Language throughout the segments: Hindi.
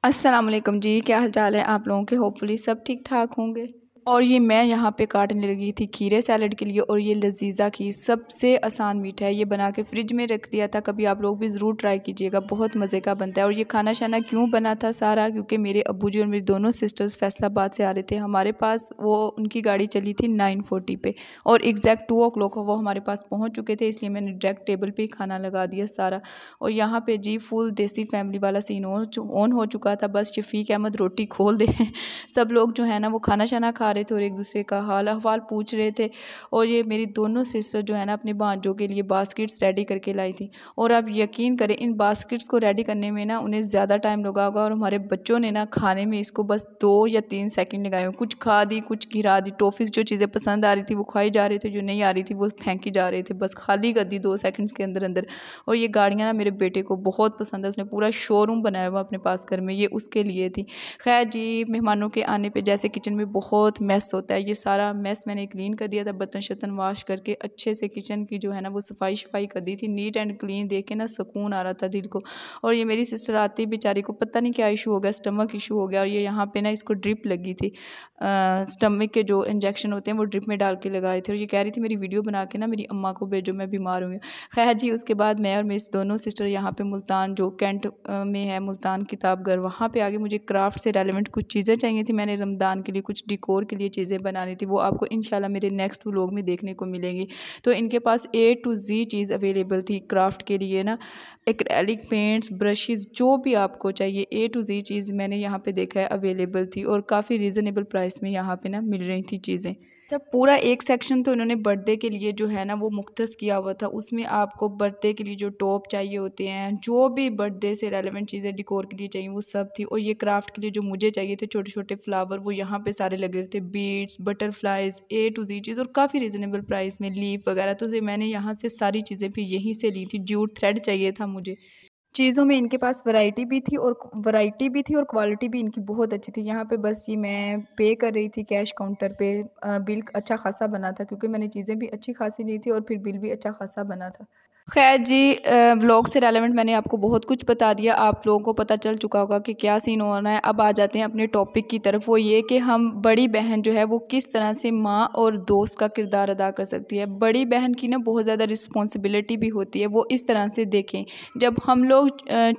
अस्सलाम वालेकुम जी, क्या हाल चाल है आप लोगों के। होपफुली सब ठीक ठाक होंगे। और ये मैं यहाँ पे काटने लगी थी खीरे सैलड के लिए। और ये लजीज़ा खीर सबसे आसान मीठा है, ये बना के फ्रिज में रख दिया था। कभी आप लोग भी ज़रूर ट्राई कीजिएगा, बहुत मज़े का बनता है। और ये खाना शाना क्यों बना था सारा, क्योंकि मेरे अब्बू जी और मेरी दोनों सिस्टर्स फैसलाबाद से आ रहे थे हमारे पास। वो उनकी गाड़ी चली थी 9:40 पे और एग्जैक्ट 2 o'clock वो हमारे पास पहुँच चुके थे, इसलिए मैंने डायरेक्ट टेबल पर ही खाना लगा दिया सारा। और यहाँ पर जी फुल देसी फैमिली वाला सीन ऑन हो चुका था। बस शफीक अहमद रोटी खोल दे सब लोग जो है ना वो खाना शाना खा रहे थे और एक दूसरे का हाल अहवाल पूछ रहे थे। और ये मेरी दोनों सिस्टर जो है ना अपने भांजों के लिए बास्केट्स रेडी करके लाई थी। और आप यकीन करें इन बास्केट्स को रेडी करने में ना उन्हें ज़्यादा टाइम लगा होगा और हमारे बच्चों ने ना खाने में इसको बस 2 या 3 सेकंड लगाए। कुछ खा दी, कुछ गिरा दी। टॉफ़ीज़ जो चीज़ें पसंद आ रही थी वो खाई जा रही थी, जो नहीं आ रही थी वो फेंकी जा रही थी, बस खाली कर दी 2 सेकंड्स के अंदर अंदर। और ये गाड़ियाँ ना मेरे बेटे को बहुत पसंद है, उसने पूरा शोरूम बनाया हुआ अपने पास घर में, ये उसके लिए थी। खैर जी, मेहमानों के आने पे जैसे किचन में बहुत मैस होता है, ये सारा मैस मैंने क्लीन कर दिया था। बर्तन शतन वाश करके अच्छे से किचन की जो है ना वो सफाई कर दी थी। नीट एंड क्लीन देख के ना सुकून आ रहा था दिल को। और ये मेरी सिस्टर आती ही बेचारी को पता नहीं क्या इशू हो गया, स्टमक इशू हो गया। और ये यहाँ पे ना इसको ड्रिप लगी थी, स्टमक के जो इंजेक्शन होते हैं वो ड्रिप में डाल के लगाए थे। और ये कह रही थी मेरी वीडियो बना के ना मेरी अम्मा को भेजो, मैं बीमार हुई हूँ। खैर जी, उसके बाद मैं और मेरी दोनों सिस्टर यहाँ पे मुल्तान जो कैंट में है, मुल्तान किताब घर, वहाँ पे आगे मुझे क्राफ्ट से रेलेवेंट कुछ चीज़ें चाहिए थी। मैंने रमज़ान के लिए कुछ डिकोर के लिए चीज़ें बनानी थी, वो आपको इंशाल्लाह मेरे नेक्स्ट व्लॉग में देखने को मिलेंगी। तो इनके पास A to Z cheese available थी क्राफ्ट के लिए ना, एक्रेलिक पेंट्स, ब्रशेज़, जो भी आपको चाहिए A to Z चीज़ मैंने यहाँ पे देखा है अवेलेबल थी। और काफ़ी रीज़नेबल प्राइस में यहाँ पे ना मिल रही थी चीज़ें। जब पूरा एक सेक्शन तो इन्होंने बर्थडे के लिए जो है ना वो मुख्तस किया हुआ था। उसमें आपको बर्थडे के लिए जो टॉप चाहिए होते हैं, जो भी बर्थडे से रेलेवेंट चीज़ें डिकोर के लिए चाहिए वो सब थी। और ये क्राफ्ट के लिए जो मुझे चाहिए थे छोटे छोटे फ्लावर, वो यहाँ पे सारे लगे हुए थे। Beads, butterflies, A to Z चीज़ और काफ़ी रीज़नेबल प्राइस में, लीफ वगैरह। तो मैंने यहाँ से सारी चीज़ें फिर यहीं से ली थी। जूट थ्रेड चाहिए था मुझे। चीज़ों में इनके पास वैरायटी भी थी और क्वालिटी भी इनकी बहुत अच्छी थी। यहाँ पे बस ये मैं पे कर रही थी कैश काउंटर पे। बिल अच्छा खासा बना था क्योंकि मैंने चीज़ें भी अच्छी खासी ली थी और फिर बिल भी अच्छा खासा बना था। खैर जी, व्लॉग से रेलेवेंट मैंने आपको बहुत कुछ बता दिया, आप लोगों को पता चल चुका होगा कि क्या सीन होना है। अब आ जाते हैं अपने टॉपिक की तरफ। वो ये कि हम बड़ी बहन जो है वो किस तरह से माँ और दोस्त का किरदार अदा कर सकती है। बड़ी बहन की ना बहुत ज़्यादा रिस्पॉन्सिबिलिटी भी होती है। वो इस तरह से देखें, जब हम लोग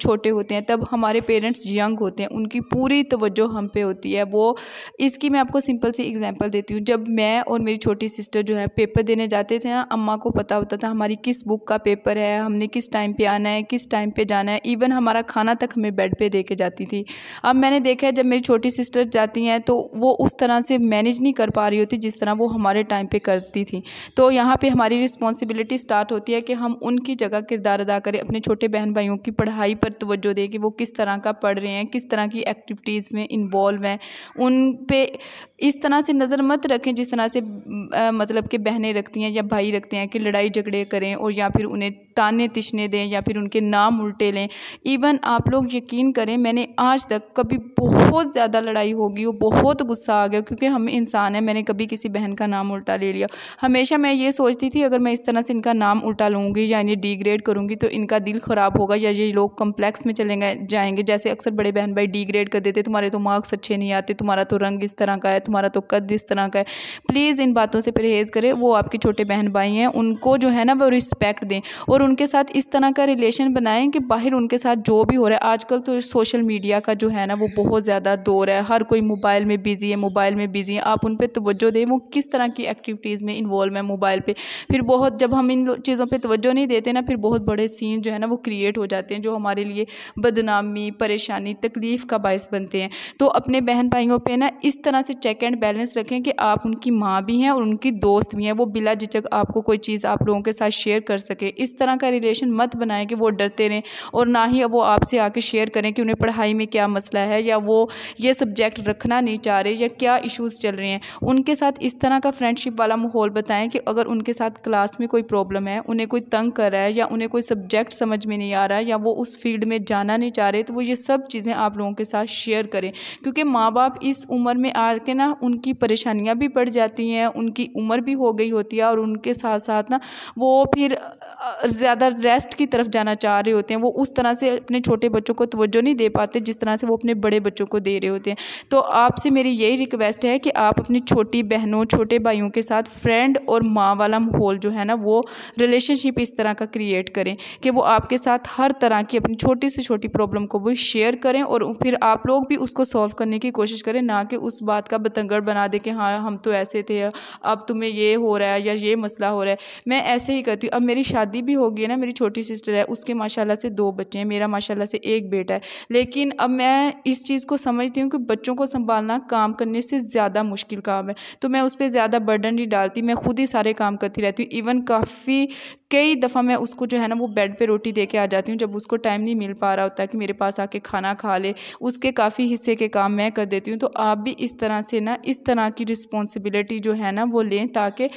छोटे होते हैं तब हमारे पेरेंट्स यंग होते हैं, उनकी पूरी तवज्जो हम पे होती है। वो इसकी मैं आपको सिंपल सी एग्जांपल देती हूँ। जब मैं और मेरी छोटी सिस्टर जो है पेपर देने जाते थे ना, अम्मा को पता होता था हमारी किस बुक का पेपर है, हमने किस टाइम पे आना है, किस टाइम पे जाना है। इवन हमारा खाना तक हमें बेड पे दे के जाती थी। अब मैंने देखा है जब मेरी छोटी सिस्टर जाती हैं तो वो उस तरह से मैनेज नहीं कर पा रही होती जिस तरह वो हमारे टाइम पे करती थी। तो यहाँ पे हमारी रिस्पॉन्सिबिलिटी स्टार्ट होती है कि हम उनकी जगह किरदार अदा करें, अपने छोटे बहन भाइयों की पढ़ाई पर तवज्जो दें कि वो किस तरह का पढ़ रहे हैं, किस तरह की एक्टिविटीज़ में इन्वॉल्व हैं। उन पे इस तरह से नज़र मत रखें जिस तरह से मतलब कि बहनें रखती हैं या भाई रखते हैं कि लड़ाई झगड़े करें और या फिर उन्हें ताने तिशने दें या फिर उनके नाम उल्टे लें। इवन आप लोग यकीन करें, मैंने आज तक कभी बहुत ज़्यादा लड़ाई होगी और बहुत गुस्सा आ गया क्योंकि हम इंसान हैं, मैंने कभी किसी बहन का नाम उल्टा ले लिया। हमेशा मैं ये सोचती थी अगर मैं इस तरह से इनका नाम उल्टा लूँगी या इन्हें डिग्रेड करूँगी तो इनका दिल ख़राब होगा या ये लोग कम्प्लेक्स में चले जाएंगे। जैसे अक्सर बड़े बहन भाई डिग्रेड कर देते, तुम्हारे तो मार्क्स अच्छे नहीं आते, तुम्हारा तो रंग इस तरह का है, तुम्हारा तो कद इस तरह का है। प्लीज़ इन बातों से परहेज़ करें। वो आपके छोटे बहन भाई हैं, उनको जो है ना वो रिस्पेक्ट दें और उनके साथ इस तरह का रिलेशन बनाएं कि बाहर उनके साथ जो भी हो रहा है। आजकल तो सोशल मीडिया का जो है ना वो बहुत ज़्यादा दौर है, हर कोई मोबाइल में बिज़ी है, आप उन पर तवज्जो दें वो किस तरह की एक्टिविटीज़ में इन्वॉल्व है मोबाइल पे। फिर बहुत जब हम इन चीज़ों पे तवज्जो नहीं देते ना, फिर बहुत बड़े सीन जो है ना वो क्रिएट हो जाते हैं जो हमारे लिए बदनामी, परेशानी, तकलीफ़ का बायस बनते हैं। तो अपने बहन भाइयों पे ना इस तरह से चेक एंड बैलेंस रखें कि आप उनकी माँ भी हैं और उनकी दोस्त भी हैं। वो बिला झिझक आपको कोई चीज़ आप लोगों के साथ शेयर कर सके। इस तरह का रिलेशन मत बनाएं कि वो डरते रहें और ना ही वो आपसे आके शेयर करें कि उन्हें पढ़ाई में क्या मसला है या वो ये सब्जेक्ट रखना नहीं चाह रहे या क्या इश्यूज़ चल रहे हैं। उनके साथ इस तरह का फ्रेंडशिप वाला माहौल बताएं कि अगर उनके साथ क्लास में कोई प्रॉब्लम है, उन्हें कोई तंग कर रहा है या उन्हें कोई सब्जेक्ट समझ में नहीं आ रहा है या वो उस फील्ड में जाना नहीं चाह रहे, तो वो ये सब चीज़ें आप लोगों के साथ शेयर करें। क्योंकि माँ बाप इस उम्र में आके ना उनकी परेशानियाँ भी बढ़ जाती हैं, उनकी उम्र भी हो गई होती है और उनके साथ साथ ना वो फिर ज़्यादा रेस्ट की तरफ जाना चाह रहे होते हैं, वो उस तरह से अपने छोटे बच्चों को तवज्जो नहीं दे पाते जिस तरह से वो अपने बड़े बच्चों को दे रहे होते हैं। तो आपसे मेरी यही रिक्वेस्ट है कि आप अपनी छोटी बहनों, छोटे भाइयों के साथ फ्रेंड और माँ वाला माहौल जो है ना, वो रिलेशनशिप इस तरह का क्रिएट करें कि वो आपके साथ हर तरह की अपनी छोटी से छोटी प्रॉब्लम को वो शेयर करें और फिर आप लोग भी उसको सॉल्व करने की कोशिश करें, ना कि उस बात का बतंगड़ बना दे कि हाँ हम तो ऐसे थे, अब तुम्हें ये हो रहा है या ये मसला हो रहा है। मैं ऐसे ही करती हूँ। अब मेरी शादी भी हो गई है ना, मेरी छोटी सिस्टर है, उसके माशाल्लाह से 2 बच्चे हैं, मेरा माशाल्लाह से 1 बेटा है। लेकिन अब मैं इस चीज़ को समझती हूँ कि बच्चों को संभालना काम करने से ज़्यादा मुश्किल काम है, तो मैं उस पर ज़्यादा बर्डन नहीं डालती, मैं खुद ही सारे काम करती रहती हूँ। इवन कई दफ़ा मैं उसको जो है ना वो बेड पे रोटी दे के आ जाती हूँ, जब उसको टाइम नहीं मिल पा रहा होता है कि मेरे पास आके खाना खा ले, उसके काफ़ी हिस्से के काम मैं कर देती हूँ। तो आप भी इस तरह से ना, इस तरह की रिस्पॉन्सिबिलिटी जो है ना वो लें, ताकि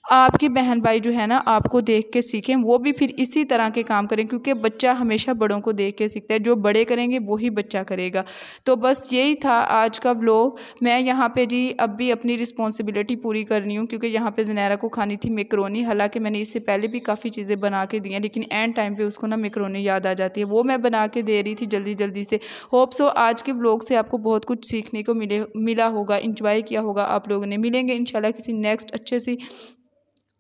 आपके बहन भाई जो है ना आपको देख के सीखें, वो भी फिर इसी तरह के काम करें, क्योंकि बच्चा हमेशा बड़ों को देख के सीखता है, जो बड़े करेंगे वही बच्चा करेगा। तो बस यही था आज का व्लॉग। मैं यहाँ पे जी अब भी अपनी रिस्पॉन्सिबिलिटी पूरी कर रही हूँ, क्योंकि यहाँ पे ज़नैरा को खानी थी मैकरोनी। हालांकि मैंने इससे पहले भी काफ़ी चीज़ें बना के दी हैं, लेकिन एंड टाइम पर उसको ना मैकरोनी याद आ जाती है, वो मैं बना के दे रही थी जल्दी जल्दी से। होप सो आज के व्लॉग से आपको बहुत कुछ सीखने को मिला होगा, इंजॉय किया होगा आप लोगों ने। मिलेंगे इंशाल्लाह किसी नेक्स्ट अच्छे सी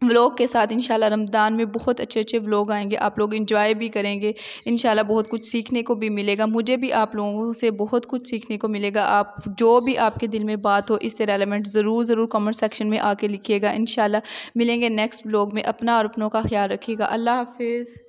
व्लॉग के साथ। इंशाल्लाह रमज़ान में बहुत अच्छे अच्छे व्लॉग आएंगे, आप लोग एंजॉय भी करेंगे, इंशाल्लाह बहुत कुछ सीखने को भी मिलेगा। मुझे भी आप लोगों से बहुत कुछ सीखने को मिलेगा। आप जो भी आपके दिल में बात हो इससे रेलेवेंट ज़रूर कमेंट सेक्शन में आके लिखिएगा। इंशाल्लाह मिलेंगे नेक्स्ट व्लॉग में। अपना और अपनों का ख्याल रखिएगा। अल्लाह हाफिज़।